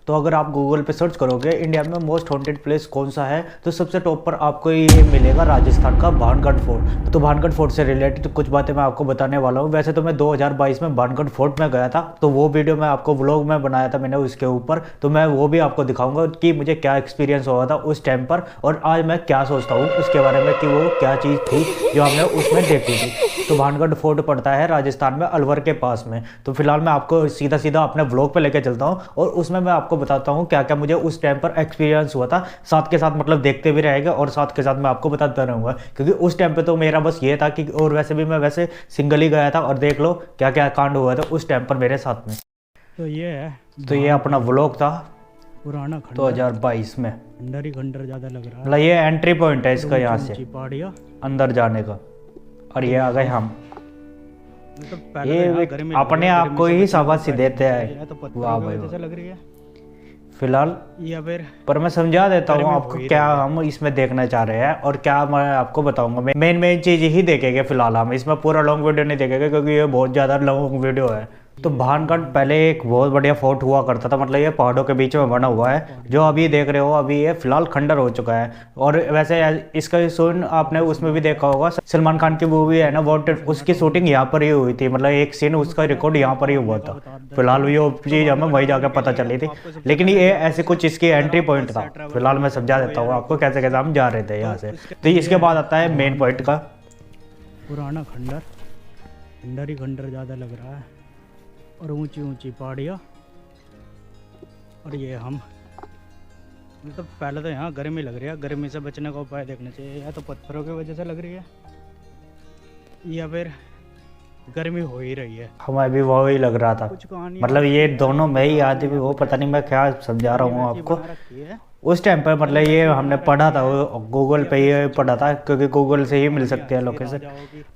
तो अगर आप गूगल पे सर्च करोगे इंडिया में मोस्ट हॉन्टेड प्लेस कौन सा है, तो सबसे टॉप पर आपको ये मिलेगा राजस्थान का भानगढ़ फोर्ट। तो भानगढ़ फोर्ट से रिलेटेड कुछ बातें मैं आपको बताने वाला हूँ। वैसे तो मैं 2022 में भानगढ़ फोर्ट में गया था, तो वो वीडियो मैं आपको व्लॉग में बनाया था मैंने उसके ऊपर, तो मैं वो भी आपको दिखाऊंगा कि मुझे क्या एक्सपीरियंस हुआ था उस टाइम पर और आज मैं क्या सोचता हूँ उसके बारे में कि वो क्या चीज़ थी जो हमने उसमें देखी थी। तो भानगढ़ फोर्ट पड़ता है राजस्थान में अलवर के पास में। तो फिलहाल मैं आपको सीधा सीधा अपने व्लॉग पे लेके चलता हूँ और उसमें मैं आपको बताता हूँ क्या क्या मुझे उस टाइम पर एक्सपीरियंस हुआ था। साथ के साथ मतलब देखते भी रहेगा और साथ के साथ मैं आपको बताता रहूँगा, क्योंकि उस टाइम पे तो मेरा बस ये था कि, और वैसे भी मैं वैसे सिंगल ही गया था और देख लो क्या क्या कांड हुआ था उस टाइम पर मेरे साथ में। तो ये है, तो ये अपना व्लॉग था पुराना खंडर 2022 में। खंडर ही खंडर ज्यादा लग रहा है। मतलब ये एंट्री पॉइंट है इसका यहाँ से पहाड़ियाँ अंदर जाने का, और ये आ गए हम। मतलब ये अपने आप को ही शाबाशी देते हैं। तो वाह पत्थरों भाई की वजह वाह। से लग रही है फिलहाल या फिर पर मैं समझा देता हूँ गर्मी आपको हो ही क्या रही है। हम इसमें देखना चाह रहे हैं और क्या मैं आपको बताऊंगा। मेन मेन चीज़ ही देखेंगे फिलहाल, हम इसमें पूरा लॉन्ग वीडियो नहीं देखेंगे क्योंकि ये बहुत ज़्यादा लॉन्ग वीडियो है। तो भानगढ़ पहले एक बहुत बढ़िया फोर्ट हुआ करता था, मतलब ये पहाड़ों के बीच में बना हुआ है जो अभी देख रहे हो। अभी ये फिलहाल खंडर हो चुका है। और वैसे इसका शूट आपने उसमें भी देखा होगा, सलमान खान की मूवी है ना वांटेड, उसकी शूटिंग यहाँ पर ही हुई थी। मतलब एक सीन उसका रिकॉर्ड यहाँ पर ही हुआ था। फिलहाल ये चीज़ हमें वही जाकर पता चली थी, लेकिन ये ऐसे कुछ इसकी एंट्री पॉइंट था। फिलहाल मैं समझा देता हूँ आपको कैसे कैसे हम जा रहे थे यहाँ से। तो इसके बाद आता है मेन पॉइंट का। पुराना खंडर खंडर ही खंडर ज्यादा लग रहा है और ऊंची ऊंची पहाड़ियाँ। और ये हम मतलब पहले तो यहाँ गर्मी लग रही है, गर्मी से बचने का उपाय देखना चाहिए। या तो पत्थरों की वजह से लग रही है या फिर गर्मी हो ही रही है। हमें भी वही लग रहा था, कुछ कहानी मतलब ये दोनों में ही आदमी भी वो पता नहीं मैं क्या समझा रहा हूँ आपको। उस टाइम पर मतलब ये हमने पढ़ा था वो गूगल पे ही पढ़ा था, क्योंकि गूगल से ही मिल सकते हैं लोकेशन।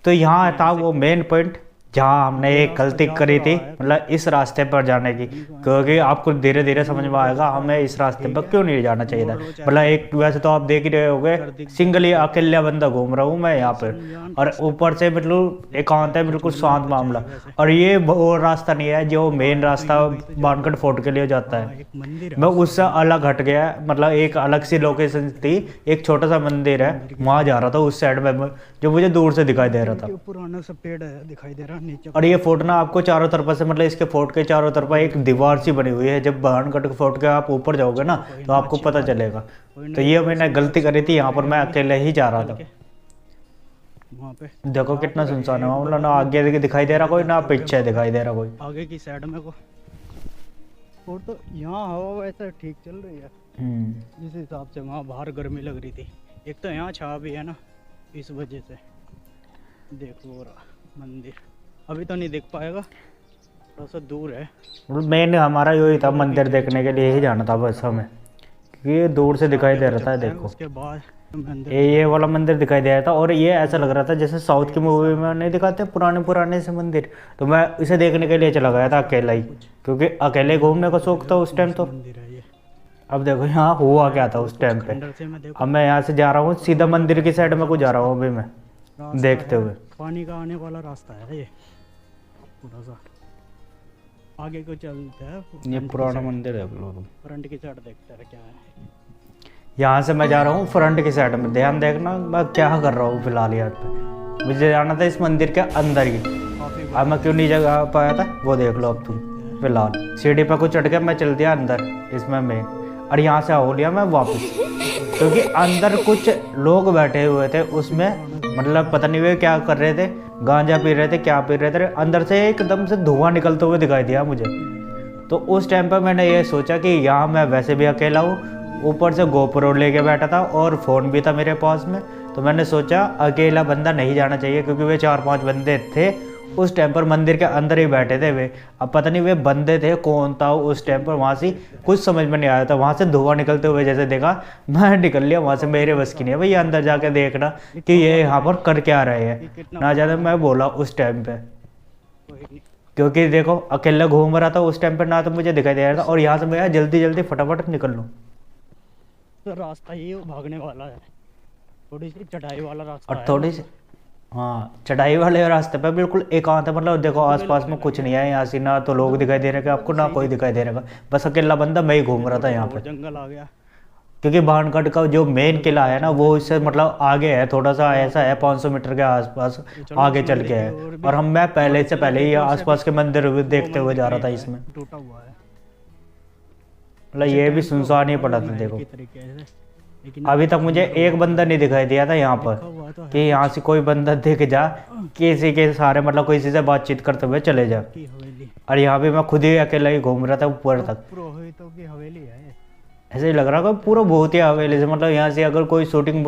तो यहाँ था वो मेन पॉइंट जहाँ हमने एक गलती करी थी, मतलब इस रास्ते पर जाने की, क्योंकि आपको धीरे धीरे समझ में आएगा हमें इस रास्ते पर क्यों नहीं जाना चाहिए था। मतलब एक वैसे तो आप देख ही रहे होगे सिंगल ही अकेला बंदा घूम रहा हूँ मैं यहाँ पर, और ऊपर से मतलब एकांत है, बिल्कुल शांत मामला। और ये वो रास्ता नहीं है जो मेन रास्ता भानगढ़ फोर्ट के लिए जाता है, मैं उससे अलग हट गया। मतलब एक अलग सी लोकेशन थी, एक छोटा सा मंदिर है वहाँ जा रहा था उस साइड में, जो मुझे दूर से दिखाई दे रहा था। पुराना सा पेड़ है दिखाई दे रहा नीचे। और ये फोर्ट ना आपको चारों तरफ से, मतलब इसके फोर्ट के चारों तरफ एक दीवार सी बनी हुई है। जब भानगढ़ फोर्ट के आप ऊपर जाओगे ना तो आपको पता चलेगा। तो ये मैंने गलती करी थी, यहाँ पर मैं अकेले ही जा रहा था। वहाँ पे देखो कितना सुनसान है, मतलब ना आगे दिखाई दे रहा कोई, ना पीछे दिखाई दे रहा कोई। आगे की साइड में को और तो यहाँ हवा वैसे ठीक चल रही है जिस हिसाब से वहाँ बाहर गर्मी लग रही थी। एक तो यहाँ छाव भी है ना, इस वजह से। देखो रहा मंदिर अभी तो नहीं देख पाएगा, थोड़ा सा दूर है। मेन हमारा यही था, मंदिर देखने के लिए ही जाना था बस हमें, क्योंकि ये दूर से दिखाई दे रहा था। देखो उसके बाद ये वाला मंदिर दिखाई दे रहा था, और ये ऐसा लग रहा था जैसे साउथ की मूवी में नहीं दिखाते पुराने पुराने से मंदिर। तो मैं इसे देखने के लिए चला गया था अकेला ही, क्योंकि अकेले घूमने का शौक था उस टाइम। तो अब देखो यहाँ हुआ क्या था उस टाइम पे। अब मैं यहाँ से जा रहा हूँ सीधा मंदिर की साइड में को जा रहा हूँ अभी मैं देखते हुए। पानी का आने वाला रास्ता है ये, थोड़ा सा आगे को चलते हैं। ये पुराना मंदिर है, फ्रंट की साइड देखते हैं क्या है। यहाँ से मैं जा रहा हूँ फ्रंट की साइड में, ध्यान देखना मैं क्या कर रहा हूँ फिलहाल यहाँ पे। मुझे जाना था इस मंदिर के अंदर ही, अब मैं क्यों नहीं जा पाया था वो देख लो अब तुम। फिलहाल सीढ़ी पर कुछ चढ़ के मैं चल दिया अंदर इसमें मैं, और यहाँ से हो लिया मैं वापस, क्योंकि अंदर कुछ लोग बैठे हुए थे उसमें। मतलब पता नहीं वे क्या कर रहे थे, गांजा पी रहे थे क्या पी रहे थे, अंदर से एकदम से धुआं निकलते हुए दिखाई दिया मुझे। तो उस टाइम पर मैंने ये सोचा कि यहाँ मैं वैसे भी अकेला हूँ, ऊपर से गोप्रो लेके बैठा था और फ़ोन भी था मेरे पास में। तो मैंने सोचा अकेला बंदा नहीं जाना चाहिए, क्योंकि वे 4-5 बंदे थे उस टाइम पर मंदिर के अंदर ही बैठे थे वे। अब पता नहीं वे बंदे थे कौन था उस टाइम पर, वहाँ से कुछ समझ में नहीं आया था। वहाँ से धुआं निकलते हुए जैसे देखा मैं निकल लिया वहाँ से, मेरे बस की नहीं है भैया अंदर जाके देखना कि ये यहाँ पर कर क्या रहे हैं। ना ज़्यादा मैं बोला उस टाइम पे, क्योंकि देखो अकेला घूम रहा था उस टाइम पर, ना तो मुझे दिखाई दे रहा था। और यहाँ से मैं जल्दी जल्दी फटाफट निकल लूँ। तो रास्ता ये भागने वाला है, थोड़ी सी चढ़ाई वाला रास्ता और थोड़ी सी हाँ, चढ़ाई वाले रास्ते पे बिल्कुल एकांत है, मतलब देखो आसपास में कुछ नहीं है यहाँ से, ना तो लोग दिखाई दे रहे हैं आपको, ना कोई दिखाई दे रहा है, बस अकेला बंदा मैं ही घूम रहा था यहाँ और पे। जंगल आ गया। क्योंकि भानगढ़ का जो मेन किला है ना वो इससे मतलब आगे है, थोड़ा सा ऐसा है 500 मीटर के आसपास आगे चल के है, और मैं पहले से पहले ही आसपास के मंदिर भी देखते हुए जा रहा था इसमें। टूटा हुआ है, मतलब ये भी सुनसान ही पड़ा था देखो। की तरीके से, लेकिन अभी तक मुझे एक बंदा नहीं दिखाई दिया था यहाँ पर हुआ तो है कि यहाँ से कोई बंदा दिख जा, किसी के सारे मतलब किसी से बातचीत करते हुए चले जा। की हवेली, और यहाँ पे मैं खुद ही अकेला ही घूम रहा था ऊपर तक, पुरोहितों की हवेली है। ऐसे ही लग रहा था पूरा बहुत ही हवेली से, मतलब यहाँ से अगर कोई शूटिंग,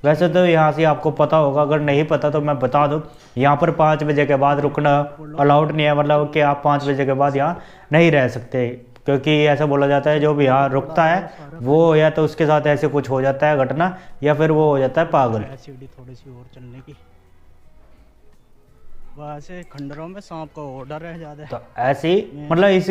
वैसे तो यहाँ से आपको पता होगा, अगर नहीं पता तो मैं बता दूँ, यहाँ पर 5 बजे के बाद रुकना अलाउड नहीं है, मतलब कि आप 5 बजे के बाद यहाँ नहीं रह सकते, क्योंकि ऐसा बोला जाता है जो भी यहाँ रुकता है वो या तो उसके साथ ऐसे कुछ हो जाता है घटना, या फिर वो हो जाता है पागल। सीढ़ी थोड़ी सी और चलने की, वैसे खंडरों में सांप का और डर है ज़्यादा। तो ऐसे ही मतलब इस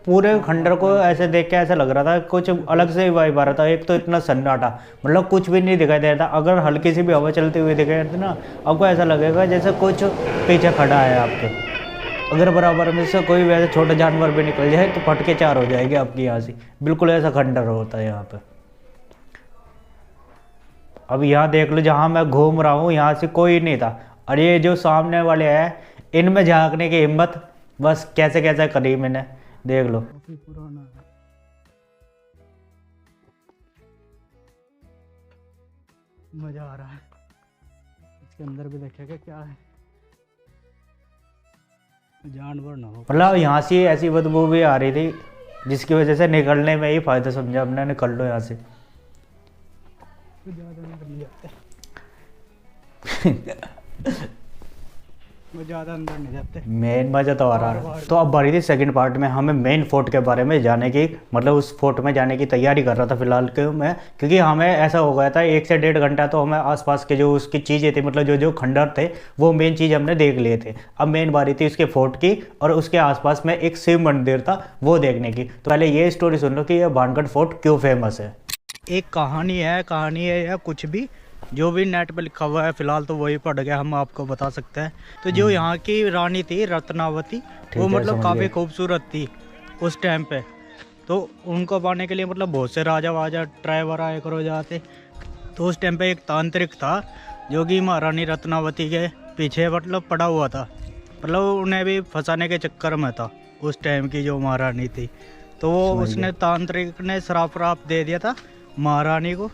पूरे खंडर को ऐसे देख के ऐसा लग रहा था कुछ अलग से ही वाइब आ रहा था। एक तो इतना सन्नाटा, मतलब कुछ भी नहीं दिखाई दे रहा था, अगर हल्की सी भी हवा चलती हुई दिखाई देती ना, आपको ऐसा लगेगा जैसे कुछ पीछे खड़ा है आपके। अगर बराबर में से कोई वैसे छोटा जानवर भी निकल जाए तो फटके 4 हो जाएगी आपकी यहाँ से, बिल्कुल ऐसा खंडर होता है यहाँ पे। अब यहाँ देख लो जहाँ मैं घूम रहा हूँ यहाँ से कोई नहीं था, और ये जो सामने वाले हैं इनमें झांकने की हिम्मत बस कैसे कैसे करी मैंने, देख लो। काफी पुराना है, मजा आ रहा है। इसके अंदर भी देखेगा क्या है, जानवर ना हो। मतलब यहाँ से ऐसी बदबू भी आ रही थी जिसकी वजह से निकलने में ही फायदा समझा हमने, निकल लो यहाँ से। ज़्यादा नहीं जाते वो ज़्यादा अंदर नहीं जाते। मेन मजा तो आ रहा है। तो अब बारी थी सेकंड पार्ट में हमें मेन फोर्ट के बारे में जाने की, मतलब उस फोर्ट में जाने की तैयारी कर रहा था फिलहाल के मैं, क्योंकि हमें ऐसा हो गया था 1 से 1.5 घंटा तो हमें आसपास के जो उसकी चीज़ें थी, मतलब जो जो खंडर थे वो मेन चीज़ हमने देख लिए थे। अब मेन बारी थी उसके फोर्ट की, और उसके आसपास में एक शिव मंदिर था वो देखने की। तो पहले ये स्टोरी सुन लो कि ये भानगढ़ फोर्ट क्यों फेमस है। एक कहानी है या कुछ भी जो भी नेट पे लिखा हुआ है फिलहाल तो वही पढ़ गया, हम आपको बता सकते हैं। तो जो यहाँ की रानी थी रत्नावती, वो मतलब काफ़ी खूबसूरत थी उस टाइम पे। तो उनको पाने के लिए मतलब बहुत से राजा वाजा ड्राइवर आए करो जाते। तो उस टाइम पे एक तांत्रिक था जो कि महारानी रत्नावती के पीछे मतलब पड़ा हुआ था, मतलब उन्हें भी फंसाने के चक्कर में था उस टाइम की जो महारानी थी। तो वो उसने तांत्रिक ने श्राप दे दिया था महारानी को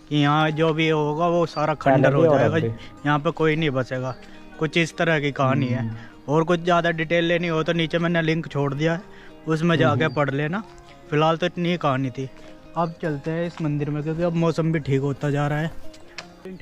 कि यहाँ जो भी होगा वो सारा खंडर हो जाएगा, यहाँ पे कोई नहीं बचेगा। कुछ इस तरह की कहानी है। और कुछ ज़्यादा डिटेल लेनी हो तो नीचे मैंने लिंक छोड़ दिया है, उसमें जाके पढ़ लेना। फिलहाल तो इतनी ही कहानी थी। अब चलते हैं इस मंदिर में क्योंकि अब मौसम भी ठीक होता जा रहा है।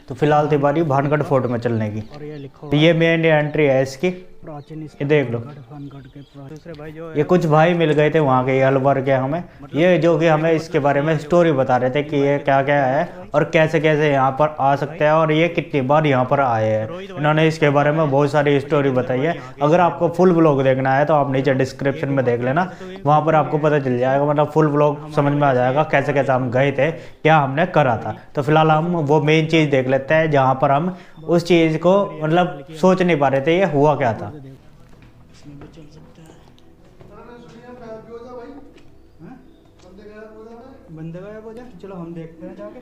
तो फिलहाल थी बारी भानगढ़ फोर्ट में चलने की। और ये लिखो तो ये मेन एंट्री है इसकी, प्राचीन, ये देख लो। भानगढ़ के दूसरे भाई जो ये कुछ भाई मिल गए थे वहाँ के अलवर के हमें, ये जो कि हमें इसके बारे में स्टोरी बता रहे थे कि ये क्या क्या है और कैसे कैसे यहाँ पर आ सकते हैं और ये कितनी बार यहाँ पर आए हैं। इन्होंने इसके बारे में बहुत सारी स्टोरी बताई है। अगर आपको फुल ब्लॉग देखना है तो आप नीचे डिस्क्रिप्शन में देख लेना, वहाँ पर आपको पता चल जाएगा, मतलब फुल ब्लॉग समझ में आ जाएगा कैसे कैसे हम गए थे, क्या हमने करा था। तो फिलहाल हम वो मेन चीज़ देख लेते हैं जहाँ पर हम उस चीज़ को मतलब सोच नहीं पा रहे थे ये हुआ क्या था। बंदे गायब हो जाए, चलो हम देखते हैं जाके।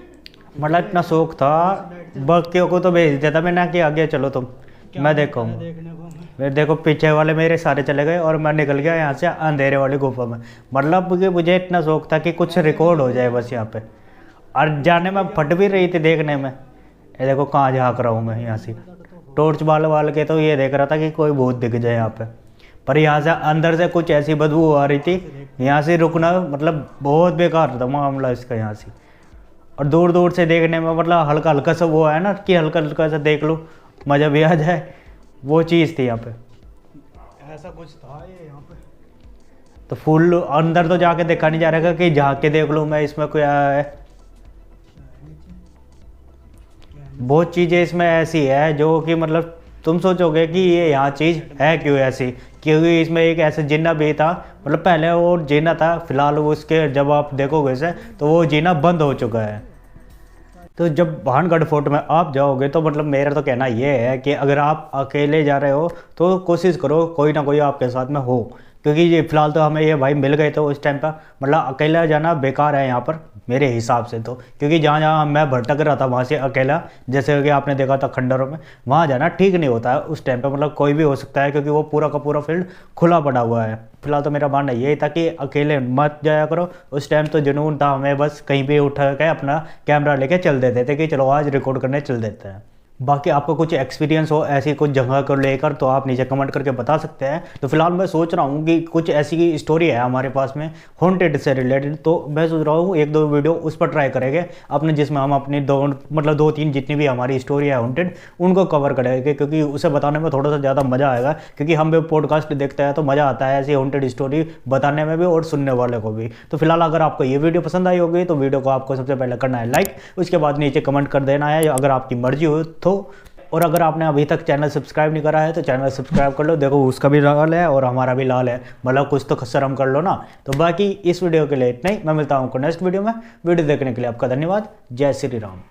मतलब इतना शौक था, बाकियों को तो भेज दिया था मैंने कि आगे चलो तुम, मैं देखो देखने को हमें। फिर देखो पीछे वाले मेरे सारे चले गए और मैं निकल गया यहाँ से अंधेरे वाली गुफा में। मतलब कि मुझे इतना शौक था कि कुछ रिकॉर्ड हो जाए बस यहाँ पे, और जाने में फट भी रही थी देखने में। ये देखो कहाँ झाँक रहा हूँ मैं यहाँ से टॉर्च बाल के, तो ये देख रहा था कि कोई भूत दिख जाए यहाँ पे। पर यहाँ से अंदर से कुछ ऐसी बदबू आ रही थी, यहाँ से रुकना मतलब बहुत बेकार था मामला इसका यहाँ से। और दूर दूर से देखने में मतलब हल्का हल्का सा वो है ना कि हल्का हल्का सा देख लो मज़ा भी आ जाए, वो चीज़ थी यहाँ पे। ऐसा कुछ था ये यहाँ पे। तो फुल अंदर तो जाके देखा नहीं जा रहा कि झाँक के देख लूँ मैं इसमें क्या है। बहुत चीज़ें इसमें ऐसी है जो कि मतलब तुम सोचोगे कि ये यहाँ चीज़ है क्यों ऐसी, क्योंकि इसमें एक ऐसा जिन्ना भी था, मतलब पहले वो जिन्ना था, फिलहाल वो उसके जब आप देखोगे इसे तो वो जीना बंद हो चुका है। तो जब भानगढ़ फोर्ट में आप जाओगे तो मतलब मेरा तो कहना ये है कि अगर आप अकेले जा रहे हो तो कोशिश करो कोई ना कोई आपके साथ में हो, क्योंकि ये फिलहाल तो हमें ये भाई मिल गए थे उस टाइम पर, मतलब अकेला जाना बेकार है यहाँ पर मेरे हिसाब से तो, क्योंकि जहाँ जहाँ मैं भटक रहा था वहाँ से अकेला, जैसे कि आपने देखा था खंडरों में, वहाँ जाना ठीक नहीं होता है उस टाइम पे, मतलब कोई भी हो सकता है क्योंकि वो पूरा का पूरा फील्ड खुला पड़ा हुआ है। फिलहाल तो मेरा मानना यही था कि अकेले मत जाया करो। उस टाइम तो जुनून था, हमें बस कहीं भी उठा के अपना कैमरा लेके चल देते थे कि चलो आज रिकॉर्ड करने चल देते हैं। बाकी आपको कुछ एक्सपीरियंस हो ऐसी कुछ जगह को लेकर तो आप नीचे कमेंट करके बता सकते हैं। तो फिलहाल मैं सोच रहा हूँ कि कुछ ऐसी स्टोरी है हमारे पास में हॉन्टेड से रिलेटेड, तो मैं सोच रहा हूँ एक दो वीडियो उस पर ट्राई करेंगे अपने, जिसमें हम अपनी दो तीन जितनी भी हमारी स्टोरी है हॉन्टेड उनको कवर करेंगे, क्योंकि उसे बताने में थोड़ा सा ज़्यादा मज़ा आएगा, क्योंकि हम भी पॉडकास्ट देखते हैं तो मज़ा आता है ऐसी हॉन्टेड स्टोरी बताने में भी और सुनने वाले को भी। तो फिलहाल अगर आपको ये वीडियो पसंद आई होगी तो वीडियो को आपको सबसे पहले करना है लाइक, उसके बाद नीचे कमेंट कर देना है अगर आपकी मर्जी हो तो, और अगर आपने अभी तक चैनल सब्सक्राइब नहीं करा है तो चैनल सब्सक्राइब कर लो। देखो उसका भी लाल है और हमारा भी लाल है, मतलब कुछ तो शर्म कर लो ना। तो बाकी इस वीडियो के लिए इतना ही, मैं मिलता हूँ नेक्स्ट वीडियो में। वीडियो देखने के लिए आपका धन्यवाद। जय श्री राम।